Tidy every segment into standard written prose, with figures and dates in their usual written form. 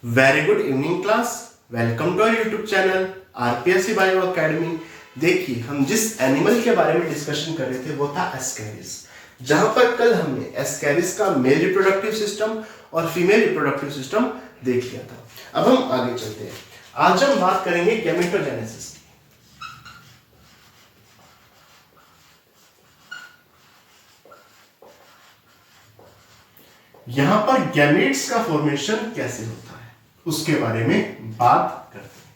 Very good evening class. Welcome to our YouTube channel RPSC bio academy. देखिए, हम जिस animal के बारे में डिस्कशन कर रहे थे वो था एस्कैरिस। जहां पर कल हमने एस्कैरिस का मेल रिप्रोडक्टिव सिस्टम और फीमेल रिप्रोडक्टिव सिस्टम देख लिया था। अब हम आगे चलते हैं। आज हम बात करेंगे गैमेटोजेनेसिस की। यहां पर गैमेट्स का फॉर्मेशन कैसे होता है उसके बारे में बात करते हैं।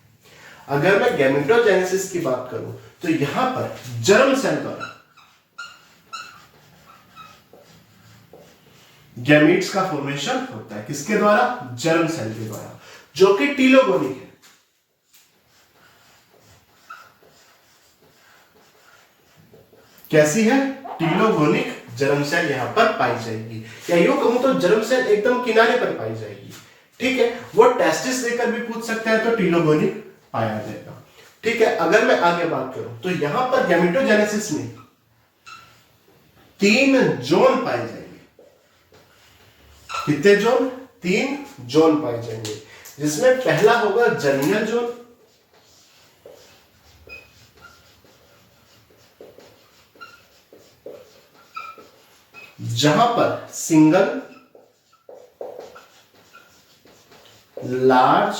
अगर मैं गैमेटोजेनेसिस की बात करूं तो यहां पर जर्म सेल द्वारा गैमेट्स का फॉर्मेशन होता है। किसके द्वारा? जर्म सेल के द्वारा, जो कि टीलोगोनिक है। कैसी है? टीलोगोनिक जर्म सेल यहां पर पाई जाएगी, या यूं कहूं तो जर्म सेल एकदम किनारे पर पाई जाएगी। ठीक है, वो टेस्टिस लेकर भी पूछ सकता है तो टीलोगोनिक पाया जाएगा। ठीक है, अगर मैं आगे बात करूं तो यहां पर गैमेटोजेनेसिस में 3 जोन पाए जाएंगे। कितने जोन? 3 जोन पाए जाएंगे, जिसमें पहला होगा जर्मिनल जोन, जहां पर सिंगल लार्ज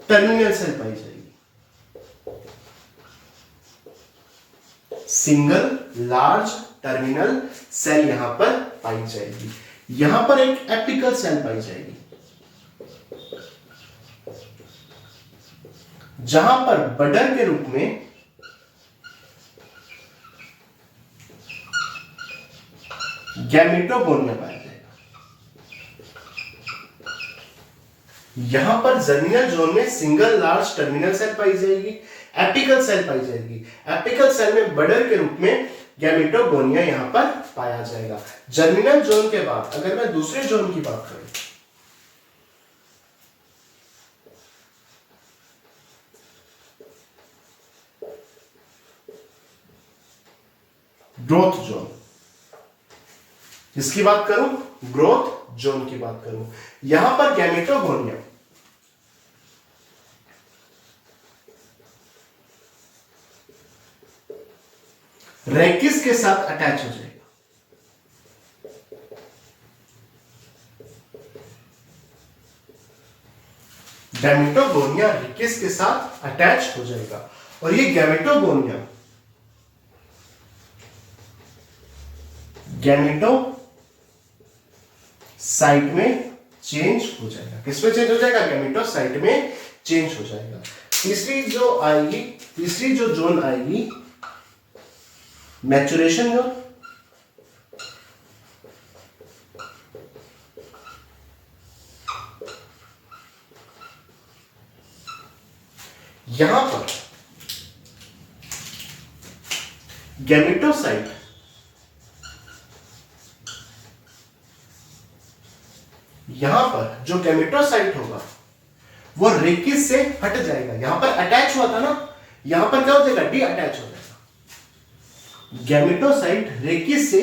टर्मिनल सेल पाई जाएगी। सिंगल लार्ज टर्मिनल सेल यहां पर पाई जाएगी। यहां पर एक एपिकल सेल पाई जाएगी, जहां पर बडर के रूप में गैमेटोगोनिया पाया जाएगा। यहां पर जर्मिनल जोन में सिंगल लार्ज टर्मिनल सेल पाई जाएगी, एपिकल सेल पाई जाएगी। एपिकल सेल में बडर के रूप में गैमेटोगोनिया यहां पर पाया जाएगा। जर्मिनल जोन के बाद अगर मैं दूसरे जोन की बात करूं, ग्रोथ जोन, इसकी बात करूं, ग्रोथ जोन की बात करूं, यहां पर गैमेटोगोनिया रेकिस के साथ अटैच हो जाएगा। गैमेटोगोनिया रेकिस के साथ अटैच हो जाएगा, और ये गैमेटोगोनिया गैमेटो साइट में चेंज हो जाएगा। किसमें चेंज हो जाएगा? गैमेटोसाइट में चेंज हो जाएगा। तीसरी जो जोन आएगी, मैचुरेशन जोन, यहां पर गैमेटोसाइट यहां पर जो गैमेटोसाइट होगा वो रेकिस से हट जाएगा। यहां पर अटैच हुआ था ना, यहां पर क्या हो जाएगा? डी अटैच हो जाएगा। गैमेटोसाइट रेकिस से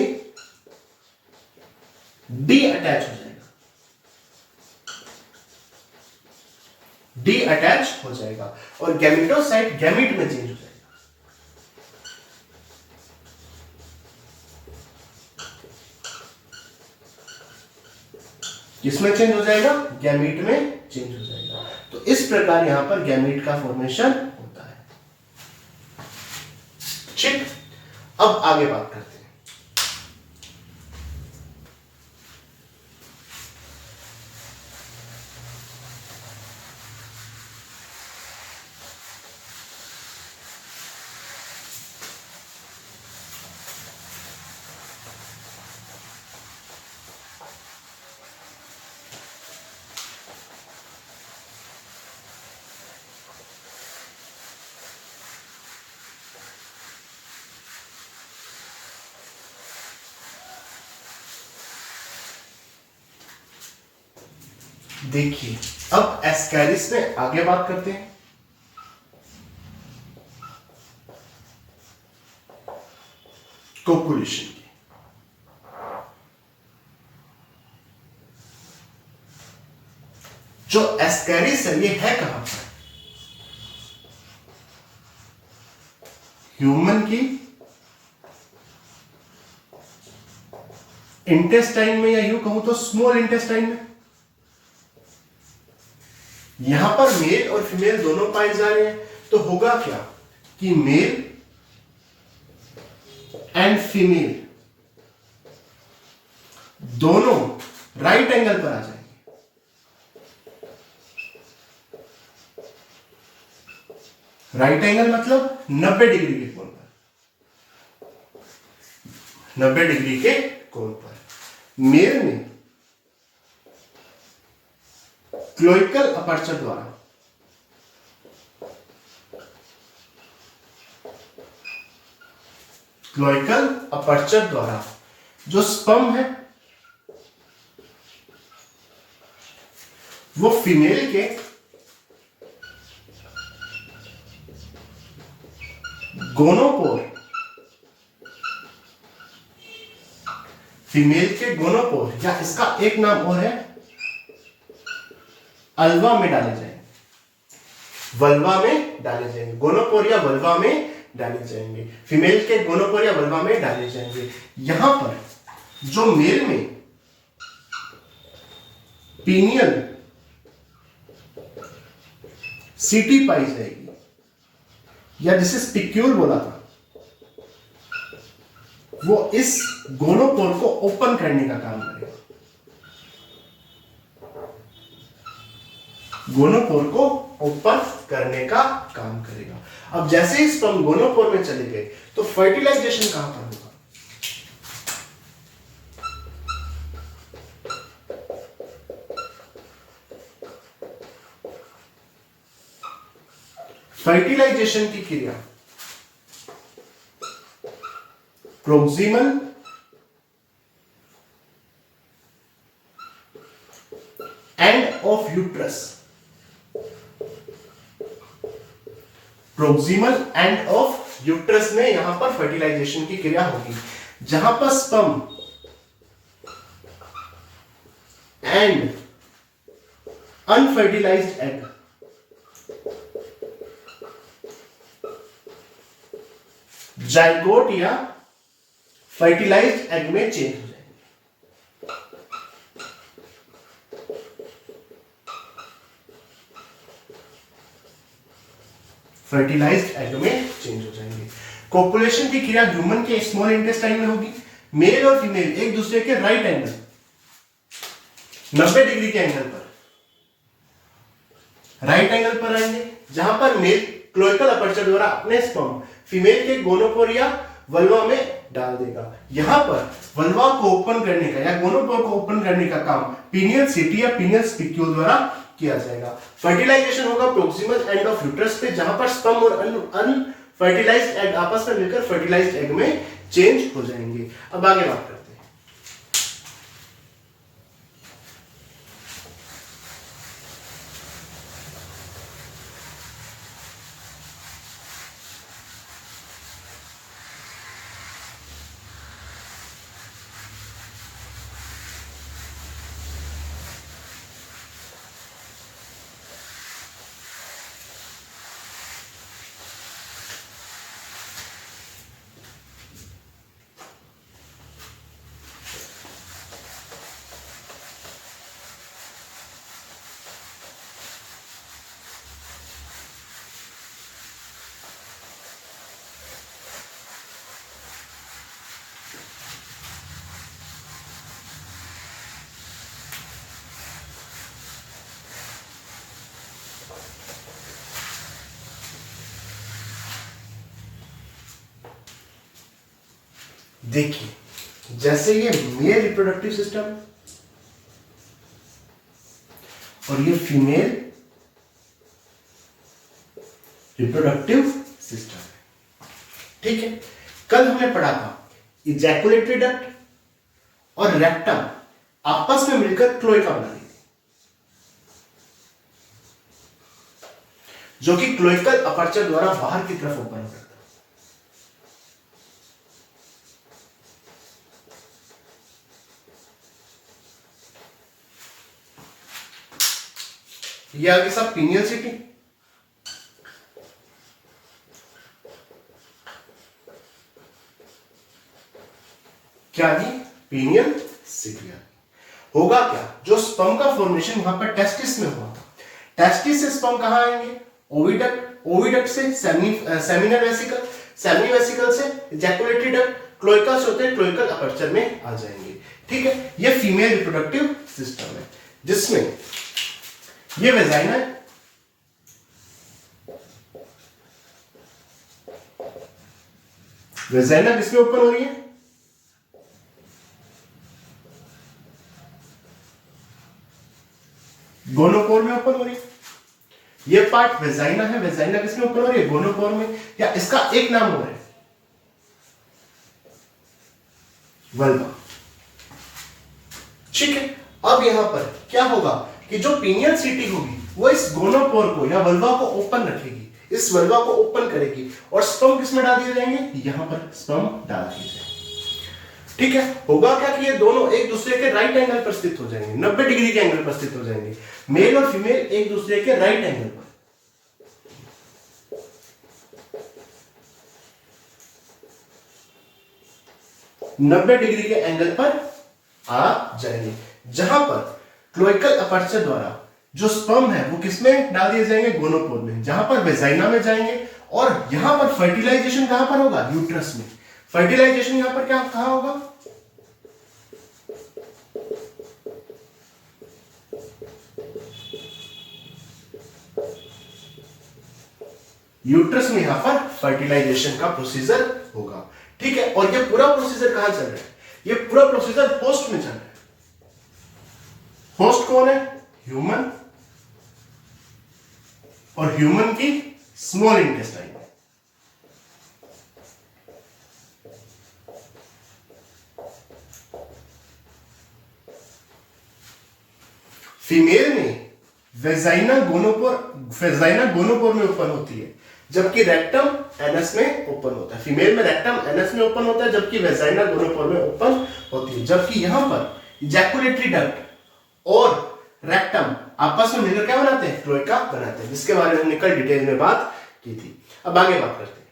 डी अटैच हो जाएगा। डी अटैच हो जाएगा और गैमेटोसाइट गैमीट में चेंज हो जाएगा। किसमें चेंज हो जाएगा? गैमीट में चेंज हो जाएगा। तो इस प्रकार यहां पर गैमीट का फॉर्मेशन होता है। ठीक, अब आगे बात करते हैं। देखिए, अब एस्कैरिस में आगे बात करते हैं। कोपुलेशन की। जो एस्कैरिस है ये है कहां पर? ह्यूमन की इंटेस्टाइन में, या यूं कहूं तो स्मॉल इंटेस्टाइन में। यहां पर मेल और फीमेल दोनों पाए जा रहे हैं, तो होगा क्या कि मेल एंड फीमेल दोनों राइट एंगल पर आ जाएंगे। राइट एंगल मतलब 90 डिग्री के कोण पर, 90 डिग्री के कोण पर। मेल में क्लोइकल अपर्चर द्वारा जो स्पर्म है वो फीमेल के गोनोपोर या इसका एक नाम और है अल्वा में डाले जाएंगे, वल्वा में डाले जाएंगे। गोनोपोर या वल्वा में डाले जाएंगे, फीमेल के गोनोपोर या वल्वा में डाले जाएंगे। यहां पर जो मेल में पीनियल सीटी पाई जाएगी, या जिसे स्पिक्यूल बोला था, वो इस गोनोपोर को ओपन करने का काम करेगा। गोनोपोर को ओपन करने का काम करेगा। अब जैसे ही स्पर्म गोनोपोर में चले गए तो फर्टिलाइजेशन कहां पर होगा? फर्टिलाइजेशन की क्रिया proximal end of uterus, proximal end of uterus में यहां पर फर्टिलाइजेशन की क्रिया होगी, जहां पर sperm and unfertilised egg zygote या फर्टिलाइज्ड एग में चेंज हो जाएंगे। फर्टिलाइज्ड एग में चेंज हो जाएंगे। कोपुलेशन की क्रिया ह्यूमन के स्मॉल इंटेस्टाइन में होगी। मेल और फीमेल एक दूसरे के राइट एंगल 90 डिग्री के एंगल पर राइट एंगल पर आएंगे, जहां पर मेल क्लोइकल अपर्चर द्वारा अपने स्पर्म फीमेल के गोनोपोर या वल्वा में डाल देगा। यहां पर वल्वा को ओपन करने का या गोनोपोर को ओपन करने का काम पीनियल सीटी या पीनियल स्पिक्यूल द्वारा किया जाएगा। फर्टिलाइजेशन होगा प्रोक्सिमल एंड ऑफ यूट्रस पे, जहां पर स्पर्म और अनफर्टिलाइज्ड एग आपस में मिलकर फर्टिलाइज्ड एग में चेंज हो जाएंगे। अब आगे बात करते हैं। देखिए, जैसे ये मेल रिप्रोडक्टिव सिस्टम और ये फीमेल रिप्रोडक्टिव सिस्टम है, ठीक है। कल हमने पढ़ा था इजैकुलेटरी डक्ट और रेक्टम आपस में मिलकर क्लोएका बना रही थी, जो कि क्लोइकल अपर्चर द्वारा बाहर की तरफ ओपन करता है। ये आगे सब पीनियल सिटी, क्या जी, पीनियल सिटी। होगा क्या, जो स्पर्म का फॉर्मेशन वहां पर टेस्टिस में हुआ था, टेस्टिस से स्पर्म कहां आएंगे, ओविडक्ट, ओविडक्ट से सेमिनल वेसिकल, सेमिनल वेसिकल से इजैकुलेटरी डक्ट, क्लोइका से होते हैं क्लोइकल अपर्चर में आ जाएंगे। ठीक है, ये फीमेल रिप्रोडक्टिव सिस्टम है जिसमें ये वेजाइना है, वेजाइना किसमें ओपन हो रही है, गोनोपोर में ओपन हो रही है। ये पार्ट वेजाइना है, वेजाइना किसमें ओपन हो रही है, गोनोपोर में, या इसका एक नाम और है वल्वा। ठीक है, अब यहां पर क्या होगा कि जो पीनियल सिटी होगी वो इस गोनोपोर को या वल्वा को ओपन रखेगी, इस वल्वा को ओपन करेगी और स्पर्म किसमें डाल दिए जाएंगे, यहां पर स्पर्म डाल दिए जाएंगे। ठीक है, होगा क्या कि ये दोनों एक दूसरे के राइट एंगल पर स्थित हो जाएंगे, 90 डिग्री के एंगल पर स्थित हो जाएंगे, मेल और फीमेल एक दूसरे के राइट एंगल पर। नब्बे डिग्री के एंगल पर आ जाएंगे, जहां पर क्लोइकल अपर्चर द्वारा जो स्पर्म है वो किसमें डाल दिए जाएंगे, गोनोपोर में, जहां पर वेजाइना में जाएंगे, और यहां पर फर्टिलाइजेशन कहां पर होगा, यूट्रस में। फर्टिलाइजेशन यहां पर क्या कहां होगा, यूट्रस में, यहां पर फर्टिलाइजेशन का प्रोसीजर होगा। ठीक है, और ये पूरा प्रोसीजर कहां चल रहा है, ये पूरा प्रोसीजर होस्ट में चल रहा है। होस्ट कौन है, ह्यूमन, और ह्यूमन की स्मॉल इंटेस्टाइन। फीमेल में वेजाइना गोनोपोर में ओपन होती है, जबकि रेक्टम एनस में ओपन होता है। फीमेल में रेक्टम एनस में ओपन होता है, जबकि वेजाइना गोनोपोर में ओपन होती है। जबकि यहां पर इजैकुलेटरी डक्ट और रेक्टम आपस में मिलकर क्या बनाते हैं, क्लोइका बनाते हैं, जिसके बारे में हमने कल डिटेल में बात की थी। अब आगे बात करते हैं।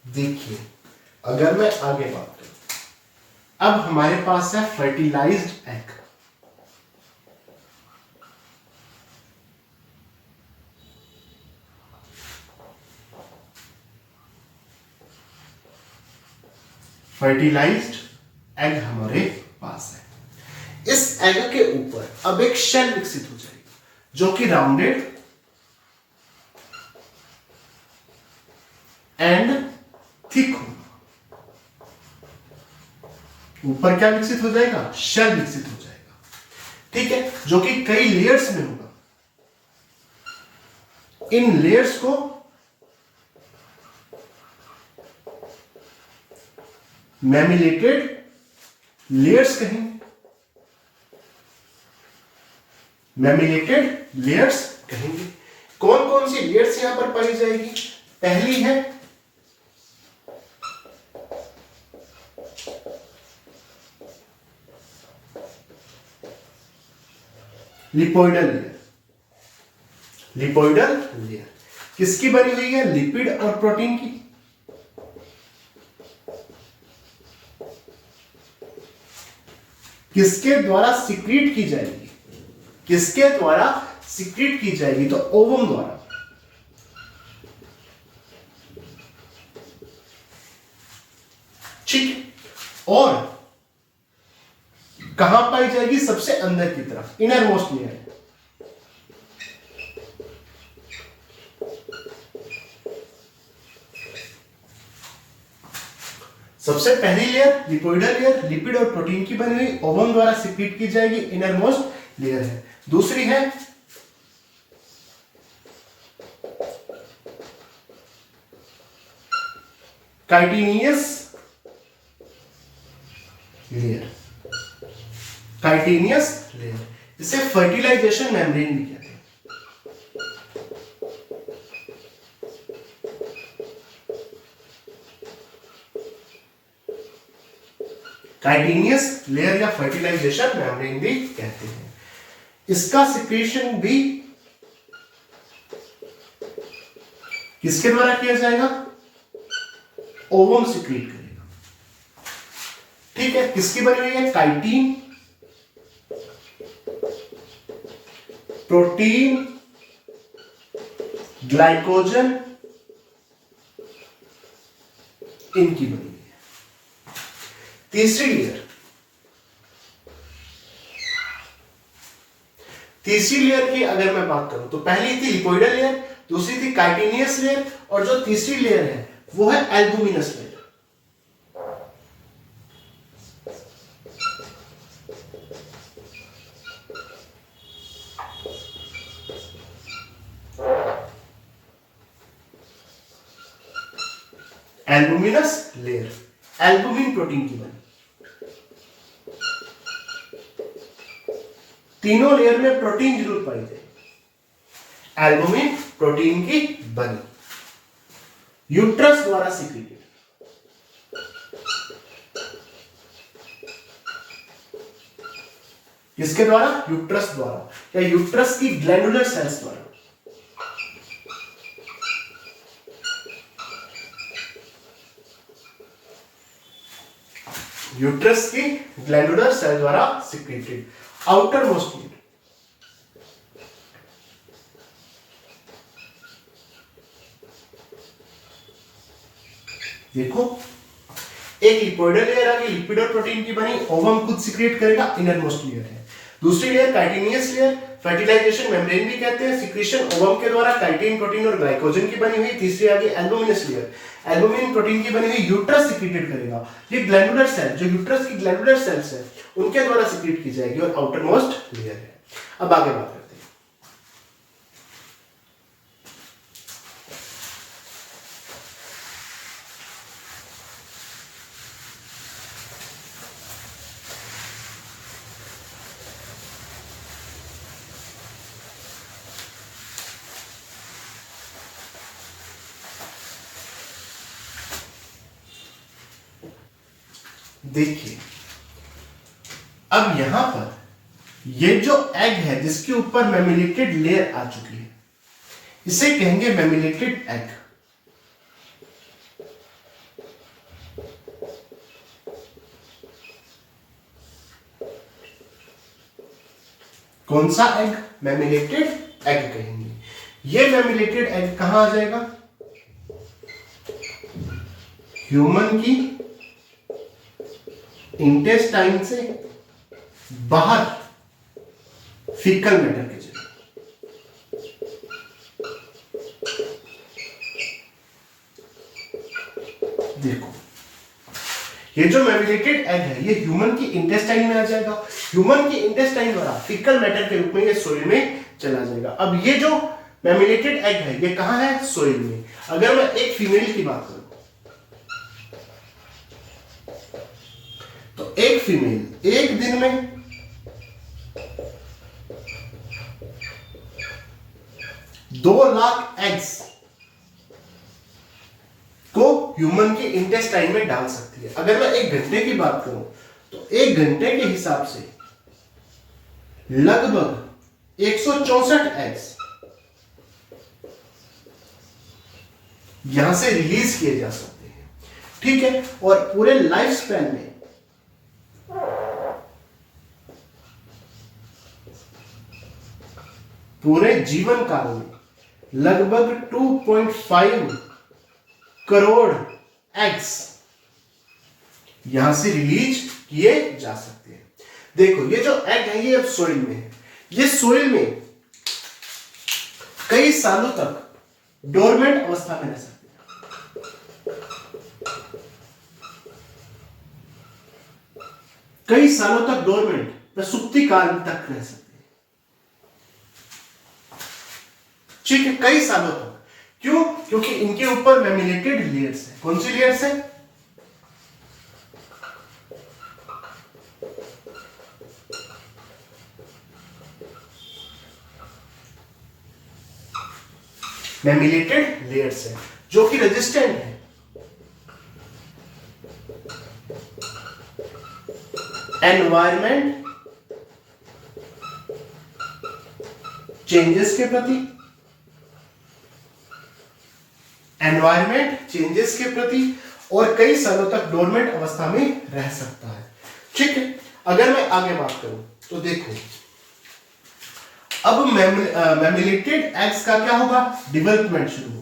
देखिए, अगर मैं आगे बात करूं, अब हमारे पास है फर्टिलाइज्ड एग। फर्टिलाइज्ड एग हमारे पास है। इस एग के ऊपर अब एक शेल विकसित हो जाएगा, जो कि राउंडेड एंड थिक होगा। ऊपर क्या विकसित हो जाएगा, शेल विकसित हो जाएगा। ठीक है, जो कि कई लेयर्स में होगा। इन लेयर्स को मैमिलेटेड लेयर्स कहेंगे। मैमिलेटेड लेयर्स कहेंगे। कौन कौन सी लेयर्स यहां पर पाई जाएगी, पहली है लिपोइडल लेयर। लिपोइडल लेयर किसकी बनी हुई है, लिपिड और प्रोटीन की। किसके द्वारा सिक्रीट की जाएगी? किसके द्वारा सिक्रीट की जाएगी? तो ओवम द्वारा। ठीक है। और कहां पाई जाएगी? सबसे अंदर की तरफ, इनर मोस्ट लेयर। सबसे पहली लेयर लिपोइडल लेयर, लिपिड और प्रोटीन की बनी हुई, ओवम द्वारा सिक्रीट की जाएगी, इनर मोस्ट लेयर है। दूसरी है काइटिनियस लेयर। काइटिनियस लेयर, इसे फर्टिलाइजेशन मेम्ब्रेन भी कहते हैं। काइटिनियस लेयर या फर्टिलाइजेशन मेम्ब्रेन भी कहते हैं। इसका सिक्रीशन भी किसके द्वारा किया जाएगा? ओवम सिक्रीट करेगा। ठीक है। किसकी बनी हुई है? काइटिन, प्रोटीन, ग्लाइकोजन, इनकी बनी हुई है। तीसरी लेयर, तीसरी लेयर की अगर मैं बात करूं तो पहली थी लिपोइडल लेयर, दूसरी थी काइटिनियस लेयर, और जो तीसरी लेयर है वो है albuminous layer. Albuminous layer, albumin protein की बनी। तीनों लेयर में प्रोटीन जरूर पाई जाए। एल्बुमिन प्रोटीन की बनी, यूट्रस द्वारा सिक्रीटेड। किसके द्वारा? यूट्रस द्वारा, या यूट्रस की ग्लैंडुलर सेल्स द्वारा। यूट्रस की ग्लैंडुलर सेल द्वारा सिक्रीटेड। आउटर मोस्ट लेयर, देखो एक लिपोइडल लेयर आ गई, लिपिड और प्रोटीन की बनी, ओवम खुद सिक्रेट करेगा, इनर मोस्ट लेयर है। दूसरी layer chitinous layer, fertilisation membrane भी कहते हैं, सिक्रीशन ओवम के द्वारा काइटिन, प्रोटीन और ग्लाइकोजन की बनी हुई। तीसरी आ गई एल्बुमिनस लेयर, एल्बुमिन प्रोटीन की बनी हुई, यूट्रस सिक्रीटेड करेगा। ये ग्लैंडुलर सेल, जो यूट्रस की ग्लैंडुलर सेल्स है उनके द्वारा सिक्रीट की जाएगी, और आउटर मोस्ट लेयर है। अब आगे बात करते हैं। देखिए अब यहां पर ये जो एग है जिसके ऊपर मैमिलेटेड लेयर आ चुकी है, इसे कहेंगे मैमिलेटेड एग। कौन सा एग? मैमिलेटेड एग कहेंगे। ये मैमिलेटेड एग कहां आ जाएगा? ह्यूमन की इंटेस्टाइन से बाहर फीकल मैटर के जरिए। देखो ये जो मैमिलेटेड एग है ये ह्यूमन की इंटेस्टाइन में आ जाएगा, ह्यूमन की इंटेस्टाइन द्वारा फीकल मैटर के रूप में ये सोइल में चला जाएगा। अब ये जो मैमिलेटेड एग है ये कहां है? सोइल में। अगर मैं एक फीमेल की बात करूं तो एक फीमेल एक दिन में 2 लाख एग्स को ह्यूमन के इंटेस्टाइन में डाल सकती है। अगर मैं 1 घंटे की बात करूं तो 1 घंटे के हिसाब से लगभग 164 एग्स यहां से रिलीज किए जा सकते हैं। ठीक है। और पूरे लाइफ स्पैन में पूरे जीवन काल में लगभग 2.5 करोड़ एग्स यहां से रिलीज किए जा सकते हैं। देखो ये जो एग है ये अब सोइल में है, ये सोइल में कई सालों तक डोरमेंट अवस्था में रह सकते हैं, कई सालों तक डोरमेंट प्रसुप्ति काल तक रह सकते हैं। ठीक है, कई सालों तक। क्यों? क्योंकि इनके ऊपर लैमिनेटेड लेयर्स है। कौन सी लेयर्स है? लैमिनेटेड लेयर्स है जो कि रेजिस्टेंट है एनवायरमेंट चेंजेस के प्रति, एनवायरमेंट चेंजेस के प्रति, और कई सालों तक डोरमेंट अवस्था में रह सकता है। ठीक है, अगर मैं आगे बात करूं तो देखो अब मैमिलेटेड एग्स का क्या होगा? डेवलपमेंट शुरू होगा।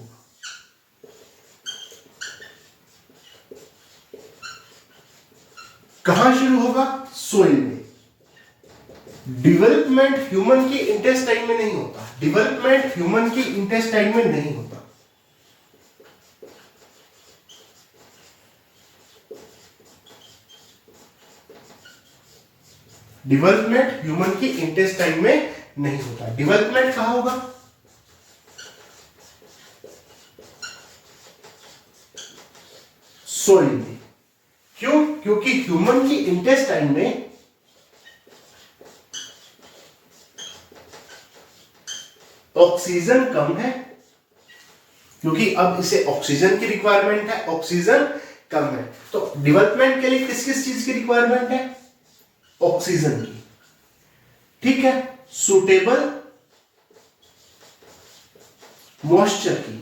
कहां शुरू होगा? सोइल में। डेवलपमेंट ह्यूमन की इंटेस्टाइन में नहीं होता, डेवलपमेंट ह्यूमन की इंटेस्टाइन में नहीं होता। डेवलपमेंट ह्यूमन की इंटेस्टाइन में नहीं होता। डेवलपमेंट कहां होगा? सोइल में। क्यों? क्योंकि ह्यूमन की इंटेस्टाइन में ऑक्सीजन कम है, क्योंकि अब इसे ऑक्सीजन की रिक्वायरमेंट है, ऑक्सीजन कम है। तो डेवलपमेंट के लिए किस किस चीज की रिक्वायरमेंट है? ऑक्सीजन की। ठीक है, सूटेबल मॉइस्चर की,